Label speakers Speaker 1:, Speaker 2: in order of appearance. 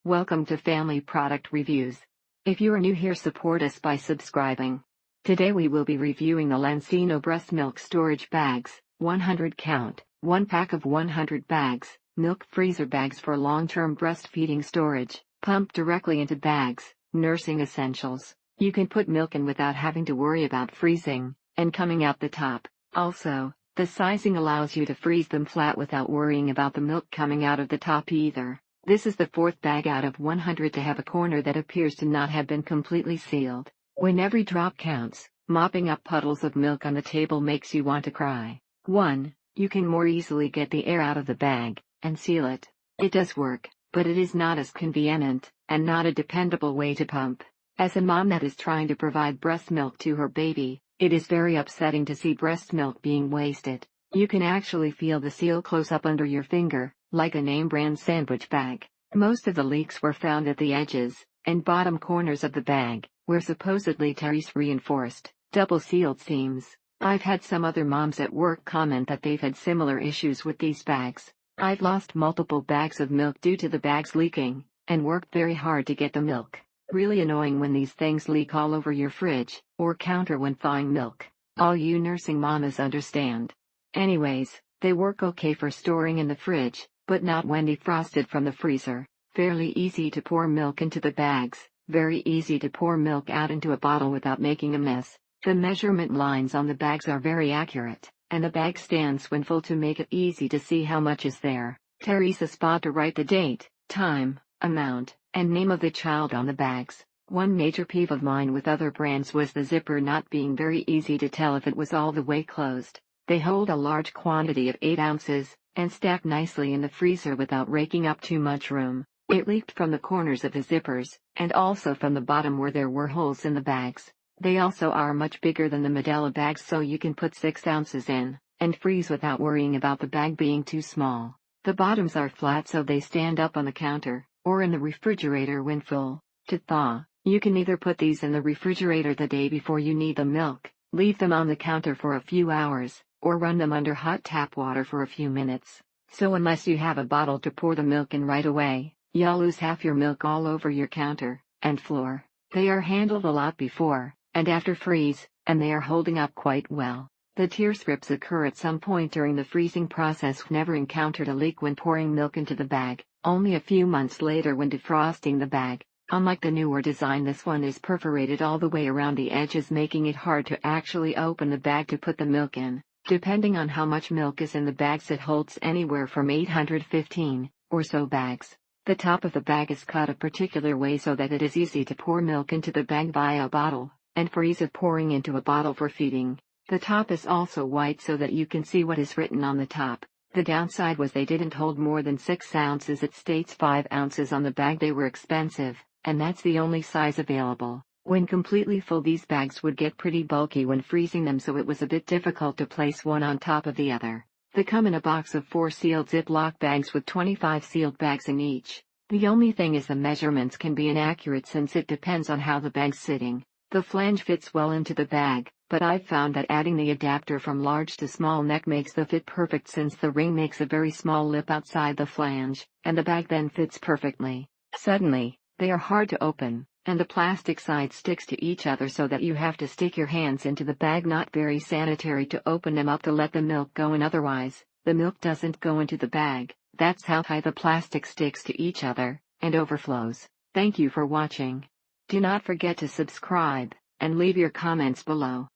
Speaker 1: Welcome to Family Product Reviews. If you are new here, support us by subscribing. Today we will be reviewing the Lansinoh Breastmilk Storage Bags, 100 count, 1 pack of 100 bags, milk freezer bags for long-term breastfeeding storage, pumped directly into bags, nursing essentials. You can put milk in without having to worry about freezing, and coming out the top. Also, the sizing allows you to freeze them flat without worrying about the milk coming out of the top either. This is the fourth bag out of 100 to have a corner that appears to not have been completely sealed. When every drop counts, mopping up puddles of milk on the table makes you want to cry. 1. You can more easily get the air out of the bag, and seal it. It does work, but it is not as convenient, and not a dependable way to pump. As a mom that is trying to provide breast milk to her baby, it is very upsetting to see breast milk being wasted. You can actually feel the seal close up under your finger, like a name brand sandwich bag. Most of the leaks were found at the edges and bottom corners of the bag, where supposedly Terry's reinforced, double-sealed seams. I've had some other moms at work comment that they've had similar issues with these bags. I've lost multiple bags of milk due to the bags leaking, and worked very hard to get the milk. Really annoying when these things leak all over your fridge or counter when thawing milk. All you nursing mamas understand. Anyways, they work okay for storing in the fridge, but not when defrosted from the freezer. Fairly easy to pour milk into the bags, very easy to pour milk out into a bottle without making a mess. The measurement lines on the bags are very accurate, and the bag stands when full to make it easy to see how much is there. Terry's a spot to write the date, time, amount, and name of the child on the bags. One major peeve of mine with other brands was the zipper not being very easy to tell if it was all the way closed. They hold a large quantity of 8 ounces, and stack nicely in the freezer without raking up too much room. It leaked from the corners of the zippers, and also from the bottom where there were holes in the bags. They also are much bigger than the Medela bags, so you can put 6 ounces in, and freeze without worrying about the bag being too small. The bottoms are flat so they stand up on the counter, or in the refrigerator when full. To thaw, you can either put these in the refrigerator the day before you need the milk, leave them on the counter for a few hours, or run them under hot tap water for a few minutes. So unless you have a bottle to pour the milk in right away, you'll lose half your milk all over your counter and floor. They are handled a lot before and after freeze, and they are holding up quite well. The tear strips occur at some point during the freezing process. Never encountered a leak when pouring milk into the bag, only a few months later when defrosting the bag. Unlike the newer design, this one is perforated all the way around the edges, making it hard to actually open the bag to put the milk in. Depending on how much milk is in the bags, it holds anywhere from 815 or so bags. The top of the bag is cut a particular way so that it is easy to pour milk into the bag via a bottle, and for ease of pouring into a bottle for feeding. The top is also white so that you can see what is written on the top. The downside was they didn't hold more than 6 ounces. It states 5 ounces on the bag. They were expensive, and that's the only size available. When completely full, these bags would get pretty bulky when freezing them, so it was a bit difficult to place one on top of the other. They come in a box of 4 sealed Ziploc bags with 25 sealed bags in each. The only thing is the measurements can be inaccurate since it depends on how the bag's sitting. The flange fits well into the bag, but I've found that adding the adapter from large to small neck makes the fit perfect, since the ring makes a very small lip outside the flange, and the bag then fits perfectly. Suddenly, they are hard to open, and the plastic side sticks to each other so that you have to stick your hands into the bag. Not very sanitary to open them up to let the milk go in, otherwise, the milk doesn't go into the bag. That's how high the plastic sticks to each other, and overflows. Thank you for watching. Do not forget to subscribe, and leave your comments below.